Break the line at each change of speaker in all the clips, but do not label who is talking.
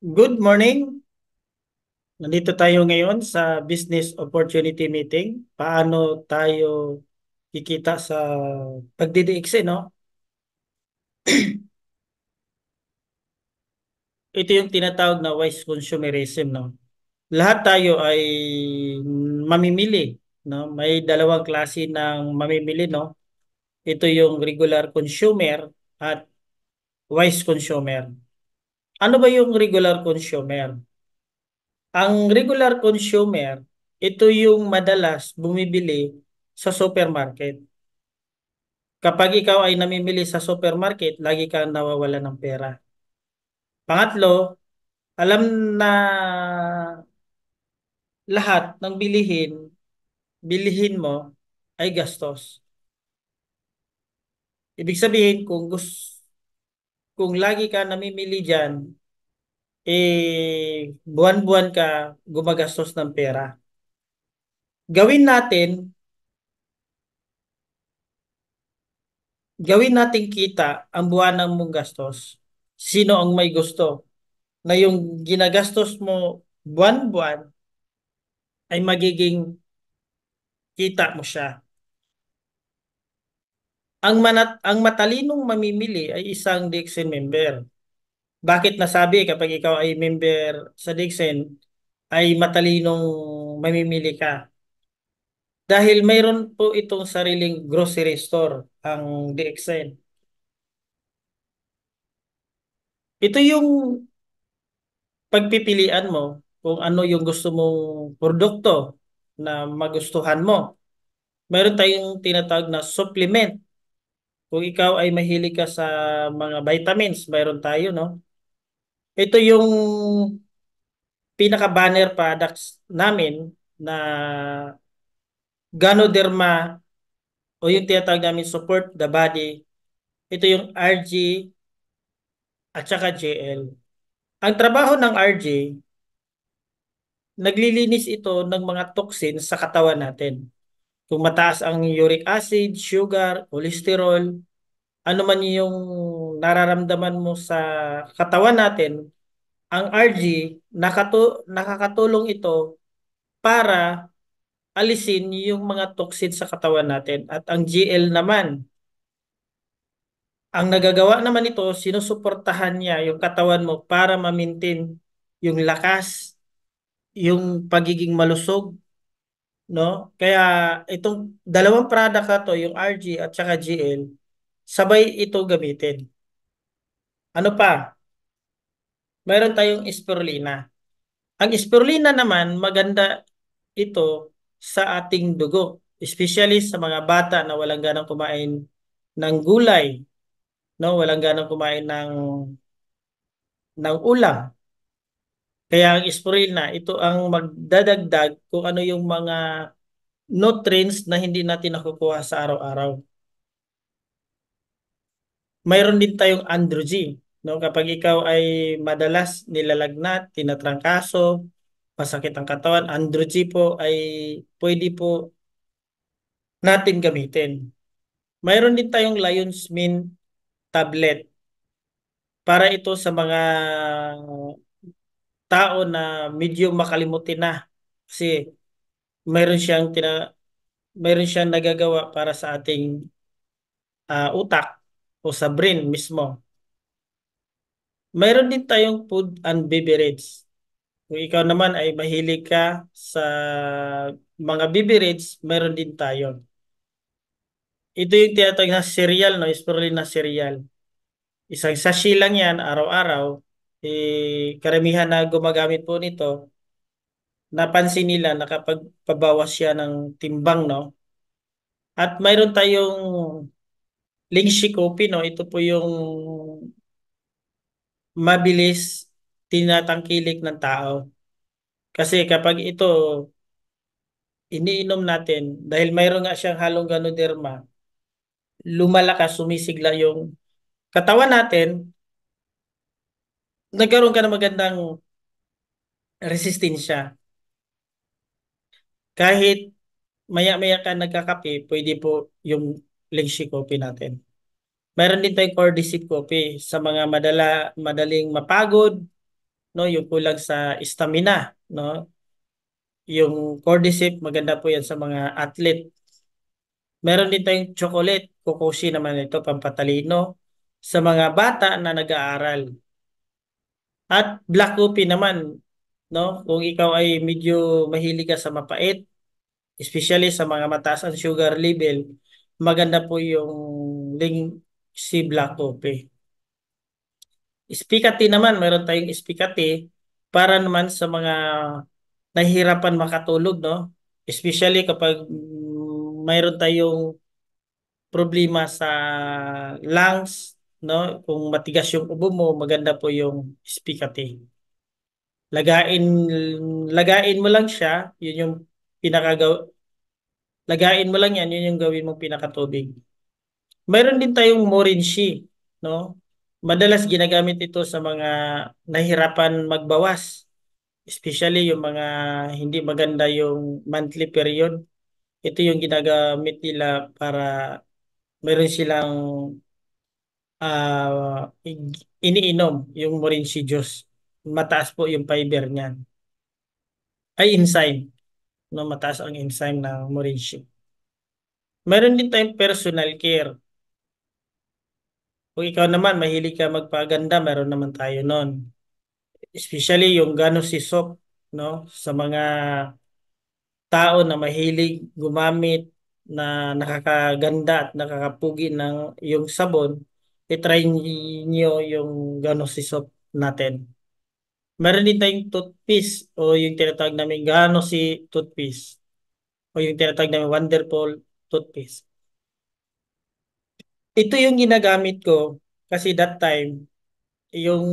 Good morning. Nandito tayo ngayon sa Business Opportunity Meeting. Paano tayo kikita sa pagdidiiksi, no? Ito yung tinatawag na wise consumerism, no? Lahat tayo ay mamimili, no? May dalawang klase ng mamimili, no? Ito yung regular consumer at wise consumer. Ano ba yung regular consumer? Ang regular consumer, ito yung madalas bumibili sa supermarket. Kapag ikaw ay namimili sa supermarket, lagi kang nawawala ng pera. Pangatlo, alam na lahat ng bilihin mo ay gastos. Ibig sabihin, kung lagi ka namimili diyan, buwan-buwan ka gumagastos ng pera. Gawin natin, gawin nating kita ang buwanang mong gastos. Sino ang may gusto na yung ginagastos mo buwan-buwan ay magiging kita mo siya. Ang matalinong mamimili ay isang Dixon member. Bakit nasabi kapag ikaw ay member sa Dixon ay matalinong mamimili ka? Dahil mayroon po itong sariling grocery store ang DXN. Ito yung pagpipilian mo kung ano yung gusto mong produkto na magustuhan mo. Mayroon tayong tinatawag na supplement. Kung ikaw ay mahilig ka sa mga vitamins, mayroon tayo, no? Ito yung pinaka-banner products namin na Ganoderma o yung tinatawag namin support the body. Ito yung RG at saka JL. Ang trabaho ng RG, naglilinis ito ng mga toxins sa katawan natin. Kung mataas ang uric acid, sugar, cholesterol, ano man yung nararamdaman mo sa katawan natin, ang RG, nakakatulong ito para alisin yung mga toxin sa katawan natin. At ang GL naman, ang nagagawa naman ito, sinusuportahan niya yung katawan mo para ma-maintain yung lakas, yung pagiging malusog, no? Kaya itong dalawang product na to, yung RG at saka GL, sabay ito gamitin. Ano pa? Mayroon tayong spirulina. Ang spirulina naman, maganda ito sa ating dugo, especially sa mga bata na walang ganang kumain ng gulay, no? Walang ganang kumain ng ulam. Kaya ang spirulina, ito ang magdadagdag kung ano yung mga nutrients na hindi natin nakukuha sa araw-araw. Mayroon din tayong androgen, no? Kapag ikaw ay madalas nilalagnat, tinatrangkaso, masakit ang katawan, androgen po ay pwede po natin gamitin. Mayroon din tayong Lion's Mane tablet para ito sa mga tao na medyo makalimutin na kasi mayroon siyang mayroon siyang nagagawa para sa ating utak o sa brain mismo. Mayroon din tayong food and beverage. Kung ikaw naman ay mahilig ka sa mga beverage, mayroon din tayo. Ito yung tinatawag na cereal, no? Spirulina cereal. Isang sachet lang yan, araw-araw. Karamihan na gumagamit po nito, napansin nila nakapagpabawas siya ng timbang, no? At mayroon tayong Lingshi Coffee, no? Ito po yung mabilis tinatangkilik ng tao. Kasi kapag ito iniinom natin, dahil mayroon nga siyang halong ganoderma, lumalakas, sumisigla yung katawan natin, nagkaroon ka ng magandang resistensya. Kahit maya-maya ka nagkakape, pwede po yung Lingshi Coffee natin. Mayroon din tayong Cordyceps Coffee sa mga madaling mapagod, no? Yung kulang sa stamina, no? Yung cordyceps, maganda po yan sa mga athlete. Meron din tayong chocolate, kokoshi naman ito, pampatalino sa mga bata na nag-aaral. At black coffee naman, no? Kung ikaw ay medyo mahilig ka sa mapait, especially sa mga mataas ang sugar level, maganda po yung ling si black coffee. Spikati naman, meron tayong spikati para naman sa mga nahihirapan makatulog, no? Especially kapag mayroon tayong problema sa lungs, no? Kung matigas yung ubo mo, maganda po yung spikati. Lagain lagain mo lang siya, yun yung pinakagaw lagain mo lang yan, yun yung gawin mong pinakatubig. Mayroon din tayong Morinchi, no? Madalas ginagamit ito sa mga nahirapan magbawas, especially yung mga hindi maganda yung monthly period. Ito yung ginagamit nila para meron silang iniinom yung Morinchi juice. Mataas po yung fiber niyan. Ay enzyme, no? Mataas ang enzyme ng Morinchi. Meron din tayong personal care. Kung ikaw naman mahilig ka magpaganda, meron naman tayo nun. Especially yung Gano si soap, no? Sa mga tao na mahilig gumamit na nakakaganda at nakakapugi ng yung sabon, i-try niyo yung Gano si soap natin. Meron din tayong toothpaste o yung tinatawag namin Gano si toothpaste o yung tinatawag namin Wonderful toothpaste. Ito yung ginagamit ko kasi that time yung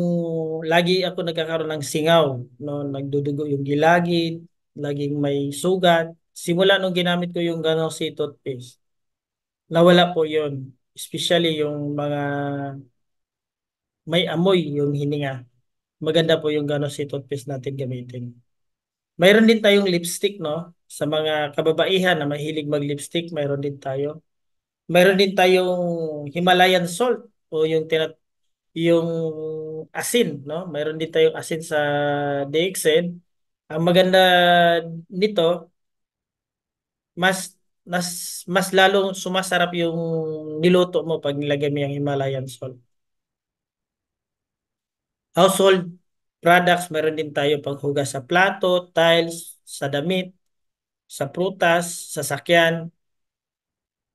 lagi ako nagkakaroon ng singaw, no, nagdudugo yung gilagid, laging may sugat. Simula nung ginamit ko yung Gano si toothpaste, nawala po yun. Especially yung mga may amoy yung hininga. Maganda po yung Gano si toothpaste natin gamitin. Mayroon din tayong lipstick, no? Sa mga kababaihan na mahilig mag-lipstick, mayroon din tayo. Mayroon din tayong Himalayan salt o yung asin, no? Mayroon din tayong asin sa DXN. Ang maganda nito, mas mas mas lalong sumasarap yung niluto mo pag nilagay mo yung Himalayan salt. Household products, meron din tayo panghugas sa plato, tiles, sa damit, sa prutas, sa sakyan.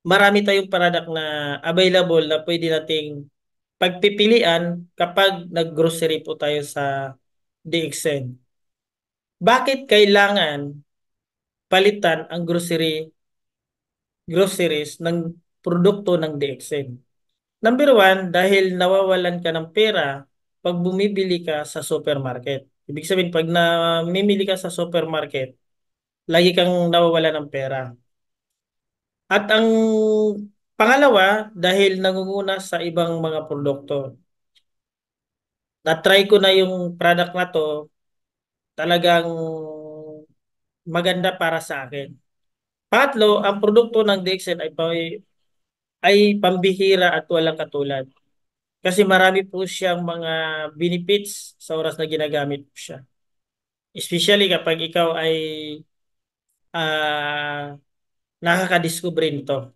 Marami tayong product na available na pwede nating pagpipilian kapag nag-grocery po tayo sa DXN. Bakit kailangan palitan ang groceries ng produkto ng DXN? Number one, dahil nawawalan ka ng pera pag bumibili ka sa supermarket. Ibig sabihin, pag namimili ka sa supermarket, lagi kang nawawalan ng pera. At ang pangalawa, dahil nangunguna sa ibang mga produkto. Na-try ko na yung product na to, talagang maganda para sa akin. Pangatlo, ang produkto ng DXN ay pambihira at walang katulad. Kasi marami po siyang mga benefits sa oras na ginagamit po siya. Especially kapag ikaw ay ah, nakakadiscover nito.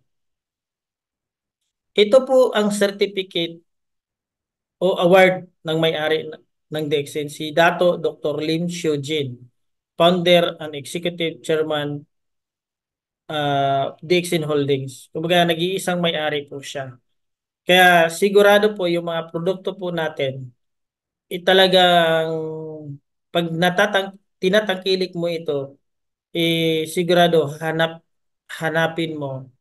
Ito po ang certificate o award ng may-ari ng DXN, si Dato Dr. Lim Xiujin, founder and executive chairman DXN Holdings. Kumbaga, nag-iisang may-ari po siya. Kaya sigurado po yung mga produkto po natin, talagang pag tinatangkilik mo ito, sigurado hanapin mo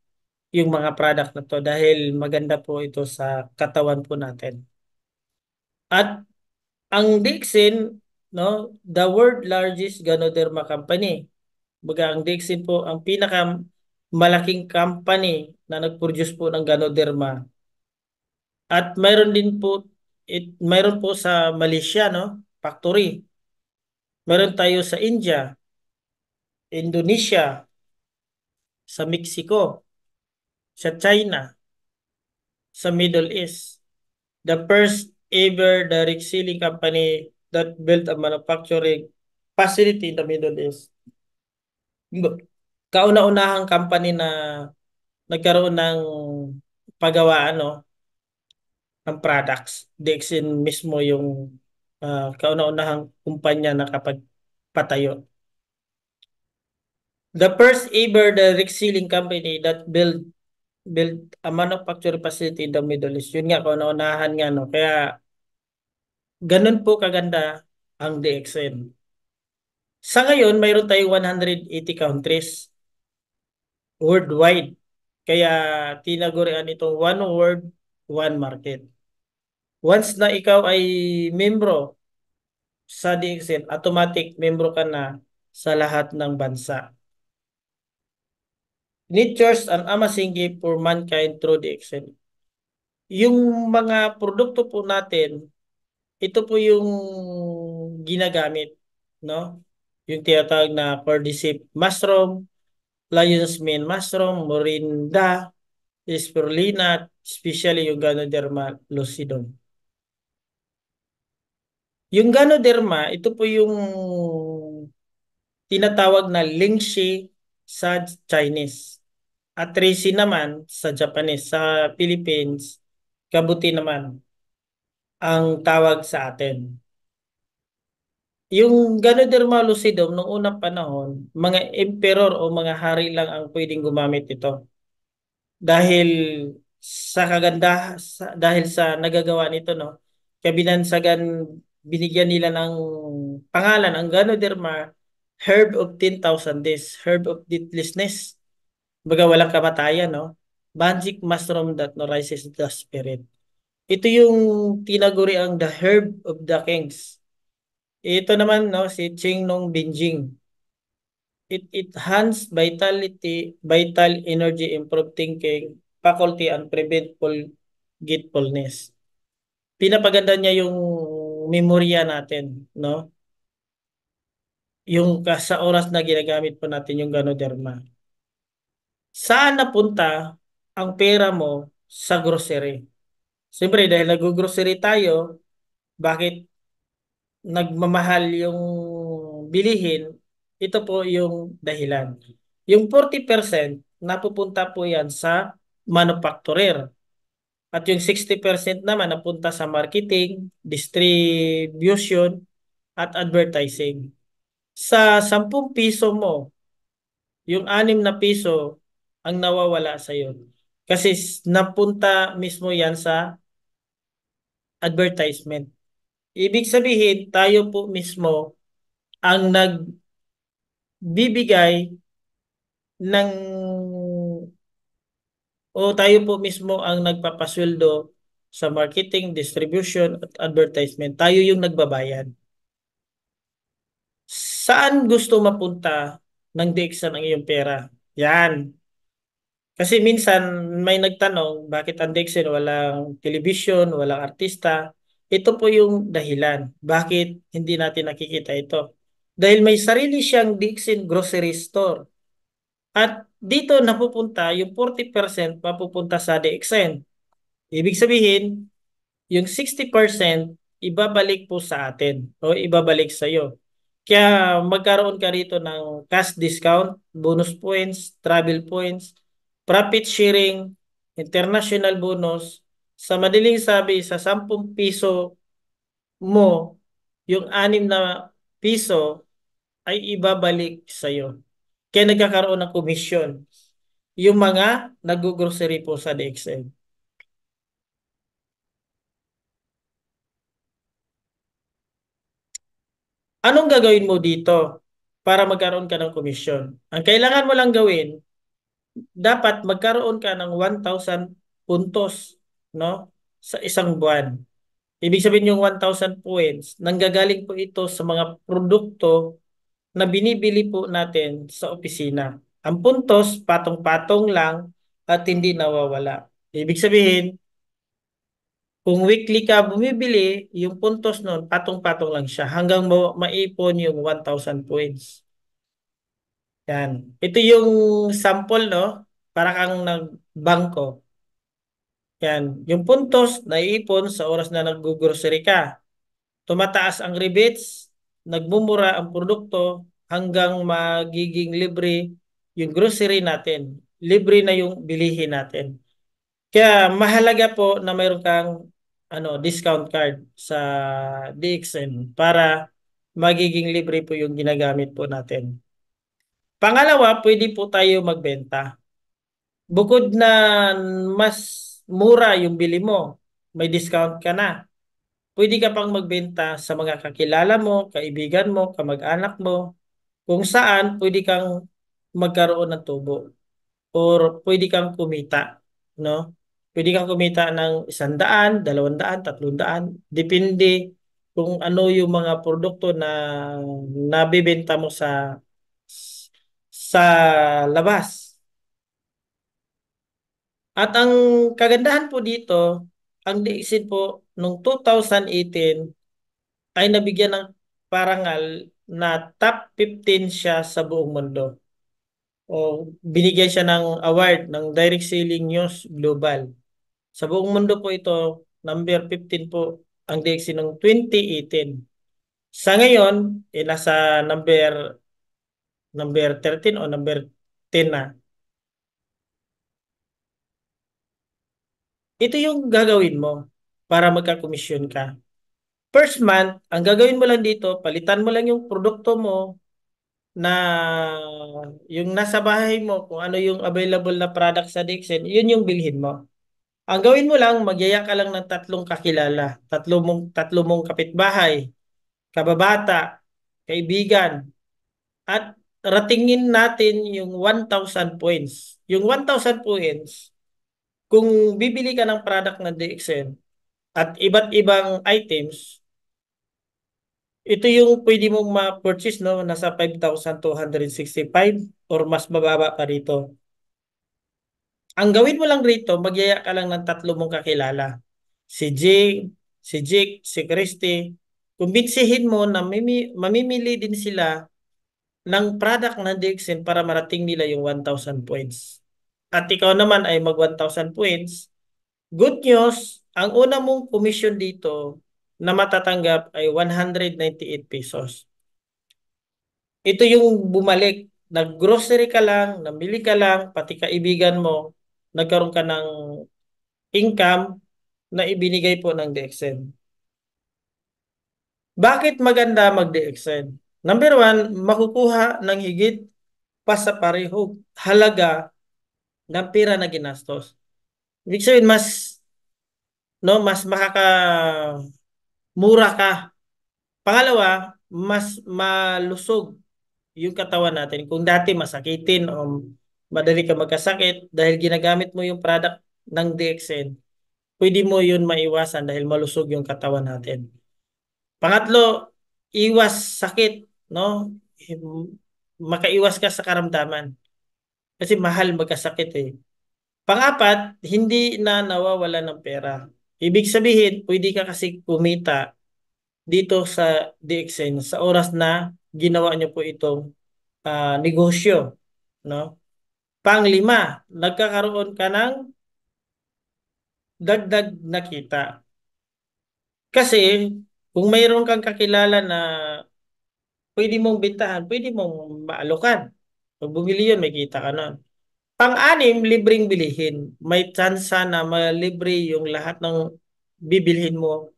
yung mga product na to dahil maganda po ito sa katawan po natin. At ang Dixin, no, the world largest Ganoderma company. Baga ang Dixin po ang pinaka malaking company na nag-produce po ng Ganoderma. At mayroon po sa Malaysia, no, factory. Meron tayo sa India, Indonesia, sa Mexico, sa China, sa Middle East. The first ever direct selling company that built a manufacturing facility in the Middle East. Kauna-unahang company na nagkaroon ng paggawa ng products. Dixon mismo yung kauna-unahang kumpanya na kapagpatayo. The first ever direct selling company that built a manufacturing facility in the Middle East. Yun nga, kauna-unahan nga, no? Kaya ganun po kaganda ang DXN. Sa ngayon, mayroon tayong 180 countries worldwide. Kaya tinagurian itong one world, one market. Once na ikaw ay membro sa DXN, automatic membro ka na sa lahat ng bansa. Nature's an amazing gift for mankind through DXN. Yung mga produkto po natin, ito po yung ginagamit, no? Yung tinatawag na cordyceps mushroom, lion's mane mushroom, morinda, spirulina, especially yung Ganoderma lucidum. Yung Ganoderma, ito po yung tinatawag na Lingxi sa Chinese. At Reishi naman sa Japanese. Sa Philippines, kabuti naman ang tawag sa atin. Yung Ganoderma lucidum noong unang panahon, mga emperor o mga hari lang ang pwedeng gumamit ito. Dahil dahil sa nagagawa nito, no, kabinansagan, binigyan nila ng pangalan ang Ganoderma Herb of 10,000 Days, Herb of Deathlessness. Baga walang kamatayan, no? Magic mushroom that nourishes the spirit. Ito yung tinaguri ang the herb of the kings. Ito naman, no, si Qingnong Binjing. It enhance vital energy, improve thinking, faculty, and prevent forgetfulness. Pinapaganda niya yung memorya natin, no? Yung sa oras na ginagamit po natin yung Ganoderma. Saan napunta ang pera mo sa grocery? Siyempre, dahil nag-grocery tayo, bakit nagmamahal yung bilihin? Ito po yung dahilan. Yung 40% napupunta po yan sa manufacturer. At yung 60% naman napunta sa marketing, distribution, at advertising. Sa 10 piso mo, yung 6 na piso ang nawawala sa iyo. Kasi napunta mismo yan sa advertisement. Ibig sabihin, tayo po mismo ang nagbibigay ng o tayo po mismo ang nagpapasweldo sa marketing, distribution at advertisement. Tayo yung nagbabayad. Saan gusto mapunta ng DXN ang iyong pera? Yan. Kasi minsan may nagtanong, bakit ang DXN walang television, walang artista? Ito po yung dahilan. Bakit hindi natin nakikita ito? Dahil may sarili siyang DXN grocery store. At dito napupunta yung 40% mapupunta sa DXN. Ibig sabihin, yung 60% ibabalik po sa atin o ibabalik sa iyo. Kaya magkaroon ka rito ng cash discount, bonus points, travel points, profit sharing, international bonus. Sa madaling sabi, sa 10 piso mo, yung 6 na piso ay ibabalik sa iyo. Kaya nagkakaroon ng komisyon yung mga nag-grocery po sa DXL. Anong gagawin mo dito para magkaroon ka ng komisyon? Ang kailangan mo lang gawin, dapat magkaroon ka ng 1,000 puntos, no? Sa isang buwan. Ibig sabihin yung 1,000 points, nanggagaling po ito sa mga produkto na binibili po natin sa opisina. Ang puntos, patong-patong lang at hindi nawawala. Ibig sabihin, kung weekly ka bumibili, yung puntos nun, patong-patong lang siya hanggang maipon yung 1,000 points. Yan. Ito yung sample, no? Para kang nagbangko. Yan. Yung puntos naiipon sa oras na nag-grocery ka. tumataas ang rebates, nagmumura ang produkto hanggang magiging libre yung grocery natin. Libre na yung bilihin natin. Kaya mahalaga po na mayroon kang discount card sa DXN para magiging libre po yung ginagamit po natin. Pangalawa, pwede po tayo magbenta. Bukod na mas mura yung bili mo, may discount ka na. Pwede ka pang magbenta sa mga kakilala mo, kaibigan mo, kamag-anak mo, kung saan pwede kang magkaroon ng tubo or pwede kang kumita, no? Pwede kang kumita ng 100, 200, 300, depende kung ano yung mga produkto na nabibenta mo sa labas. At ang kagandahan po dito, ang DXID po noong 2018 ay nabigyan ng parangal na top 15 siya sa buong mundo. O binigyan siya ng award ng Direct Selling News Global. Sa buong mundo po ito, number 15 po ang DXID noong 2018. Sa ngayon, nasa number 13 o number 10 na. Ito yung gagawin mo para magka-commission ka. First month, ang gagawin mo lang dito, palitan mo lang yung produkto mo na yung nasa bahay mo, kung ano yung available na product sa Dixon, yun yung bilhin mo. Ang gawin mo lang, magyaya ka lang ng tatlong kakilala, tatlo mong kapitbahay, kababata, kaibigan, at ratingin natin yung 1,000 points. Yung 1,000 points, kung bibili ka ng product ng DXN at iba't ibang items, ito yung pwede mong ma-purchase, no? Nasa 5,265 or mas bababa pa rito. Ang gawin mo lang rito, magyaya ka lang ng tatlo mong kakilala. Si Jing, si Jake, si Christy. Kumbinsihin mo na mamimili din sila ng product na Dixon para marating nila yung 1,000 points. At ikaw naman ay mag 1,000 points. Good news, ang una mong commission dito na matatanggap ay 198 pesos. Ito yung bumalik. Nag-grocery ka lang, namili ka lang, pati kaibigan mo, nagkaroon ka ng income na ibinigay po ng DXN. Bakit maganda mag-DXN? Number one, makukuha ng higit pa sa pareho halaga ng pera na ginastos. Ibig sabihin, mas makakamura ka. Pangalawa, mas malusog yung katawan natin. Kung dati masakitin o madali ka magkasakit dahil ginagamit mo yung product ng DXN, pwede mo yun maiwasan dahil malusog yung katawan natin. Pangatlo, iwas sakit, no? Makaiwas ka sa karamdaman. Kasi mahal magkasakit eh. Pangapat, hindi na nawawala ng pera. Ibig sabihin, pwede ka kasi kumita dito sa DXN sa oras na ginawa niyo po itong negosyo, no? Panglima, nagkakaroon ka ng dagdag na kita. Kasi kung mayroon kang kakilala na pwede mong bintahan, pwede mong maalokan. Pag bumili yun, may kita ka nun. Pang-anim, libreng bilihin. May tsansa na malibre yung lahat ng bibilhin mo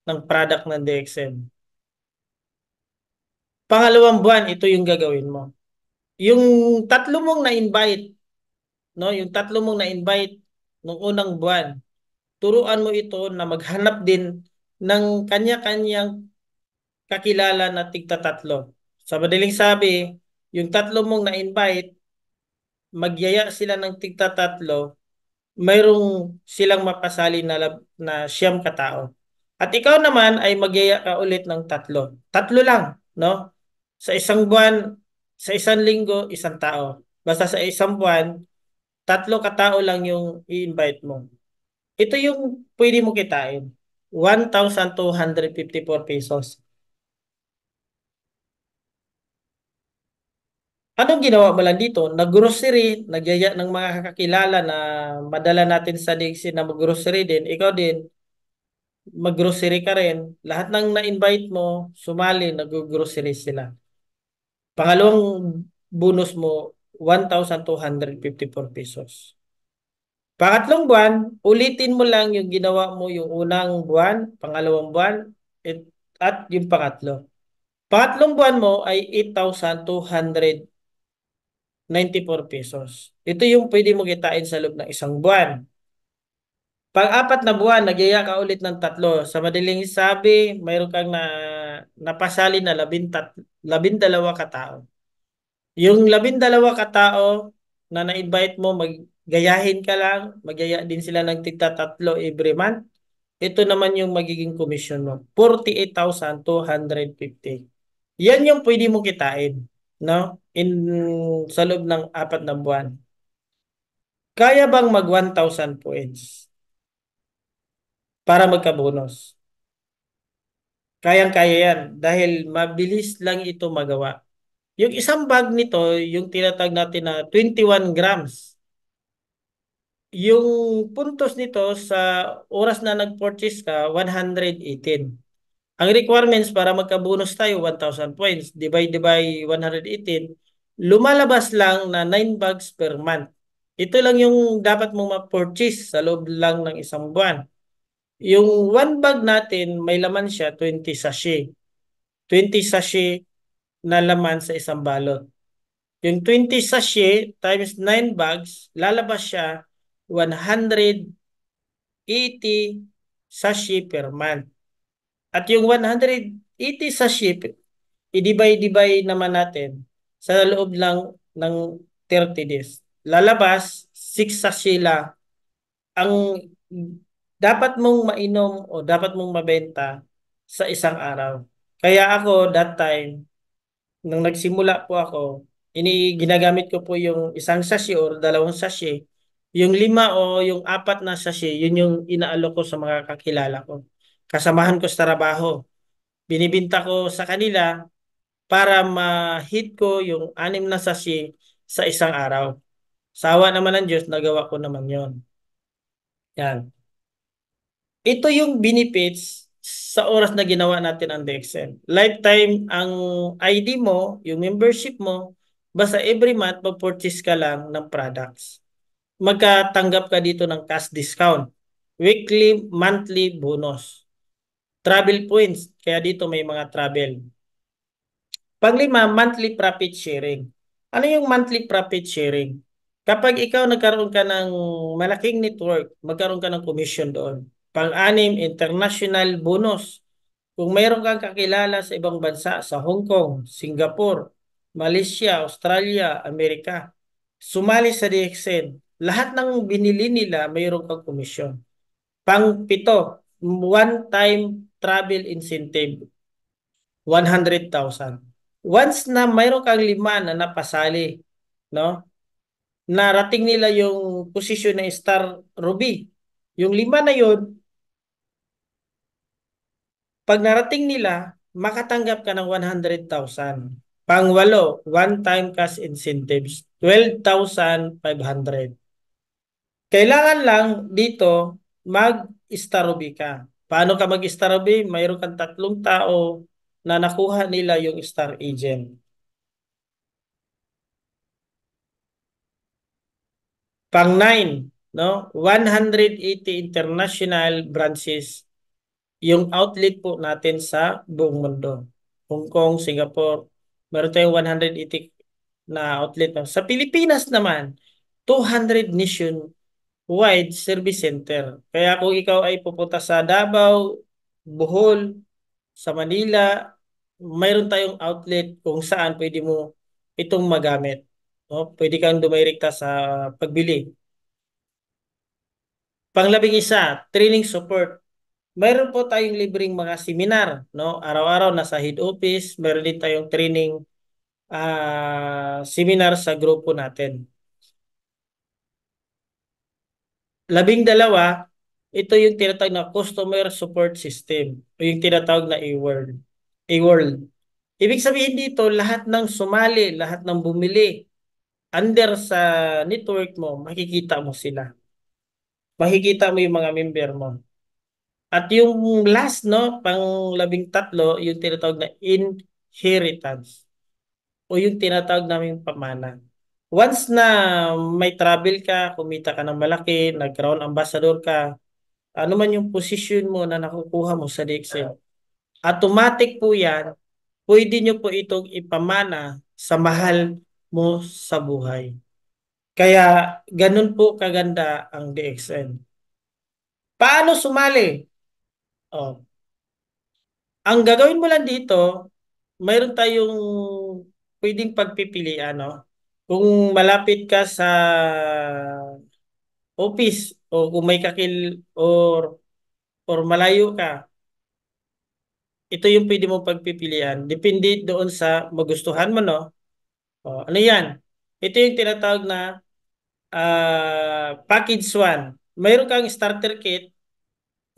ng product ng DXN. Pangalawang buwan, ito yung gagawin mo. Yung tatlo mong na-invite, no? Yung tatlo mong na-invite nung unang buwan, turuan mo ito na maghanap din ng kanya-kanyang kakilala na tigta-tatlo. Sa madaling sabi, yung tatlo mong na-invite, magyaya sila ng tigta-tatlo, mayroong silang mapasali na siyam katao. At ikaw naman ay magyaya ka ulit ng tatlo. Tatlo lang, no? Sa isang buwan, sa isang linggo, isang tao. Basta sa isang buwan, tatlo katao lang yung i-invite mo. Ito yung pwede mo kitain. 1,254 pesos. Anong ginawa mo lang dito? Nag-grocery, nagyaya ng mga kakilala na madala natin sa Dixie na mag-grocery din. Ikaw din, mag-grocery ka rin. Lahat ng na-invite mo, sumali, nag-grocery sila. Pangalawang bonus mo, 1,254 pesos. Pangatlong buwan, ulitin mo lang yung ginawa mo yung unang buwan, pangalawang buwan, at, at yung pangatlo. Pangatlong buwan mo ay 8,294 pesos. Ito yung pwede mo kitain sa loob ng isang buwan. Pang-apat na buwan, nagyaya ka ulit ng tatlo. Sa madaling sabi, mayroon kang napasali na 12 katao. Yung 12 katao na na-invite mo, maggayahin ka lang, magyaya din sila ng tigta tatlo every month. Ito naman yung magiging commission mo, 48,250. Yan yung pwede mo kitain, no? Sa loob ng 4 na buwan. Kaya bang mag 1,000 points para magka-bonus? Kayang-kaya yan dahil mabilis lang ito magawa. Yung isang bag nito, yung tinatag natin na 21 grams. Yung puntos nito sa oras na nag-purchase ka, 118. Ang requirements para magka-bonus tayo, 1,000 points. Divide by 118. Lumalabas lang na 9 bags per month. Ito lang yung dapat mong ma-purchase sa loob lang ng isang buwan. Yung one bag natin, may laman siya, 20 sachet. 20 sachet na laman sa isang balot. Yung 20 sachet times 9 bags, lalabas siya 180 sachet per month. At yung 180 sachet, i-divide naman natin sa loob lang ng 30 days. Lalabas, 6 sachet lang ang dapat mong mainom o dapat mong mabenta sa isang araw. Kaya ako, that time, nung nagsimula po ako, ginagamit ko po yung isang sachet or dalawang sachet. Yung 5 o yung 4 na sachet, yun yung inaalok ko sa mga kakilala ko. Kasamahan ko sa trabaho. Binibinta ko sa kanila para ma-hit ko yung 6 na sachet sa isang araw. Sawa naman ng Diyos, nagawa ko naman yon. Yan. Ito yung benefits sa oras na ginawa natin ang DXN. Lifetime ang ID mo, yung membership mo, basta every month mag-purchase ka lang ng products. Magkatanggap ka dito ng cash discount. Weekly, monthly bonus. Travel points, kaya dito may mga travel. Panglima, monthly profit sharing. Ano yung monthly profit sharing? Kapag ikaw nagkaroon ka ng malaking network, magkaroon ka ng commission doon. Pang-anim, international bonus. Kung mayroon kang kakilala sa ibang bansa, sa Hong Kong, Singapore, Malaysia, Australia, Amerika, sumali sa DXN. Lahat ng binili nila, mayroon kang komisyon. Pang-pito, one-time travel incentive, 100,000. Once na mayroon kang 5 na napasali, no? Narating nila yung posisyon ng Star Ruby. Yung 5 na yun, pag narating nila, makatanggap ka ng 100,000. Pangwalo, one-time cash incentives, 12,500. Kailangan lang dito mag-Star Ruby ka. Paano ka mag-Star Ruby? Mayroon kang 3 tao na nakuha nila yung Star Agent. Pang-9, no? 180 international branches yung outlet po natin sa buong mundo. Hong Kong, Singapore, meron tayong 180 na outlet. No? Sa Pilipinas naman, 200 nationwide service center. Kaya kung ikaw ay pupunta sa Davao, Bohol, sa Manila, mayroon tayong outlet kung saan pwede mo itong magamit. No? Pwede kang dumirekta sa pagbili. Panglabing-isa, training support. Mayroon po tayong libreng mga seminar, no? Araw-araw nasa head office, mayroon din tayong training seminar sa grupo natin. 12, ito yung tinatawag na customer support system o yung tinatawag na e-world. E-world. Ibig sabihin dito, lahat ng sumali, lahat ng bumili under sa network mo, makikita mo sila. Makikita mo yung mga member mo. At yung last, no, pang labing tatlo, yung tinatawag na inheritance o yung tinatawag naming pamana. Once na may travel ka, kumita ka ng malaki, nag-crown ambassador ka, ano man yung position mo na nakukuha mo sa DXL, automatic po yan, pwede nyo po itong ipamana sa mahal mo sa buhay. Kaya ganun po kaganda ang DXN. Paano sumali? Oh, ang gagawin mo lang dito, mayroon tayong pwedeng pagpipilian, no? Kung malapit ka sa office o kung may or malayo ka, ito yung pwede mo pagpipilian. Depende doon sa magustuhan mo, no? O, ano yan? Ito yung tinatawag na package 1. Mayroon kang starter kit,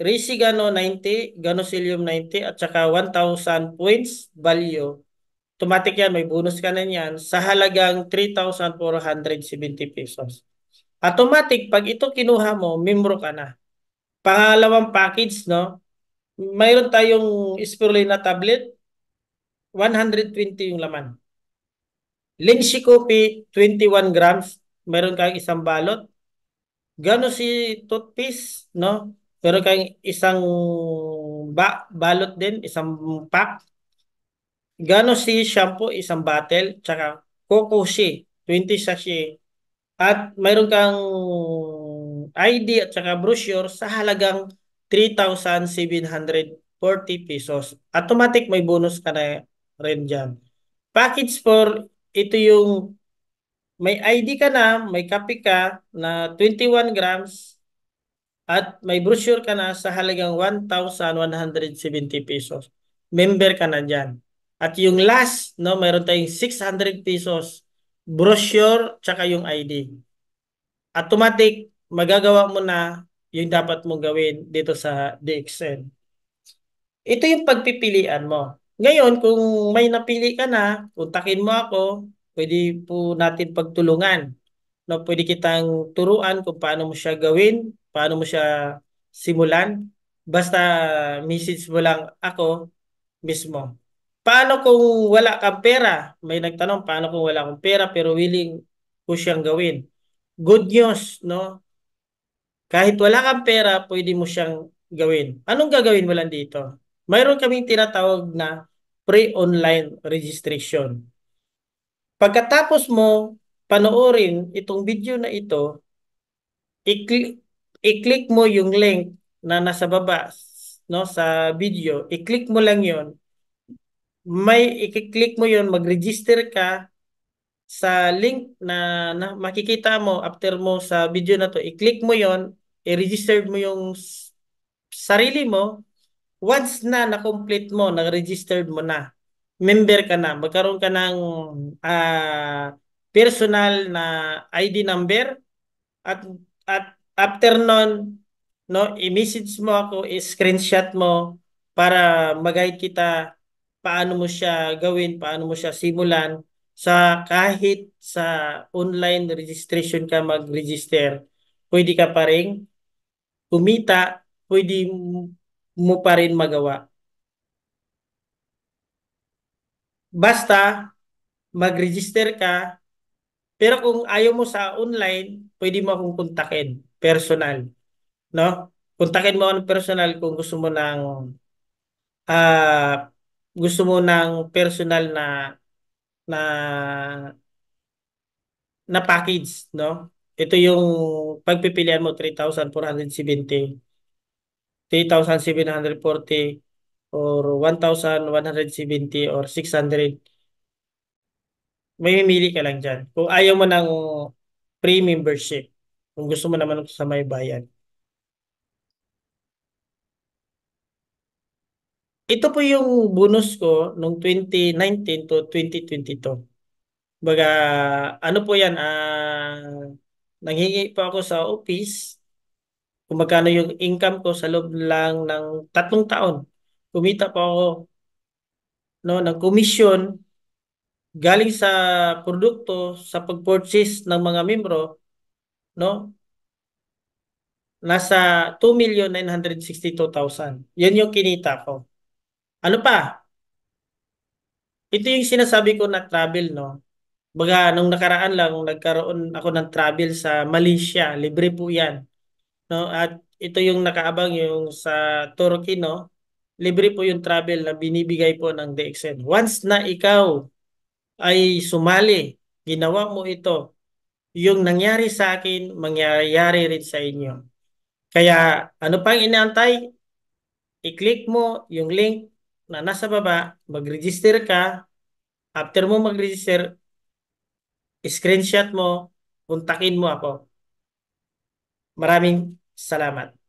Risi Gano 90, Gano Cilium 90, at saka 1,000 points value. Automatic yan, may bonus ka na yan sa halagang 3,470 pesos. Automatic, pag ito kinuha mo, membro ka na. Pangalawang package, no? Mayroon tayong spirulina tablet, 120 yung laman. Lynchy Coffee, 21 grams. Mayroon kang isang balot. Gano si toothpaste, no? Meron kang isang balot din, isang pack. Gano si shampoo, isang bottle. Tsaka Coco Shea, 20 sachet. At mayroon kang ID at saka brochure sa halagang 3,740 pesos. Automatic may bonus ka na rin dyan. Package for ito yung may ID ka na, may kape ka na 21 grams at may brochure ka na sa halagang 1,170 pesos. Member ka na dyan. At yung last, no, mayroon tayong 600 pesos brochure tsaka yung ID. Automatic, magagawa mo na yung dapat mong gawin dito sa DXN. Ito yung pagpipilian mo. Ngayon, kung may napili ka na, kontakin mo ako, pwede po natin pagtulungan. No, pwede kitang turuan kung paano mo siya gawin, paano mo siya simulan. Basta message mo lang ako mismo. Paano kung wala kang pera? May nagtanong, paano kung wala akong pera pero willing ko siyang gawin? Good news, no? Kahit wala kang pera, pwede mo siyang gawin. Anong gagawin mo lang dito? Mayroon kaming tinatawag na pre-online registration. Pagkatapos mo panoorin itong video na ito, i-click, i-click mo yung link na nasa baba, no, sa video. I-click mo lang yon. May i-click mo yon, mag-register ka sa link na makikita mo after mo sa video na to. I-click mo yon, i-register mo yung sarili mo. Once na na-complete mo, na-registered mo na, member ka na, magkaroon ka ng personal na ID number at at after nun, no, i-message mo ako, i-screenshot mo para mag-guide kita paano mo siya gawin, paano mo siya simulan sa kahit sa online registration ka mag-register, pwede ka pa rin kumita, pwede mo pa rin magawa. Basta mag-register ka, pero kung ayaw mo sa online, pwede mo akong kontakin personal, no? Kontakin mo ako ng personal kung ah gusto mo ng personal na na package, no? Ito yung pagpipilian mo 3,470, 3,740 or 1,170 or 600. May mimili ka lang dyan. Kung ayaw mo ng free membership, kung gusto mo naman sa may bayan. Ito po yung bonus ko nung 2019 to 2022. Baga, ano po yan, nanghingi pa ako sa office kung magkano yung income ko sa loob lang ng 3 taon. Kumita pa ako, no, ng commission galing sa produkto sa pag-purchase ng mga membro, no? nasa 2,962,000. Yun yung kinita ko. Ano pa? Ito yung sinasabi ko na travel, no? Baga, nung nakaraan lang, nagkaroon ako ng travel sa Malaysia. Libre po yan. No? At ito yung nakaabang yung sa Turkey, no? Libre po yung travel na binibigay po ng DXN. Once na ikaw ay sumali, ginawa mo ito, yung nangyari sa akin, mangyayari rin sa inyo. Kaya ano pang inaantay? I-click mo yung link na nasa baba, mag-register ka. After mo mag-register, screenshot mo, kontakin mo ako. Maraming salamat.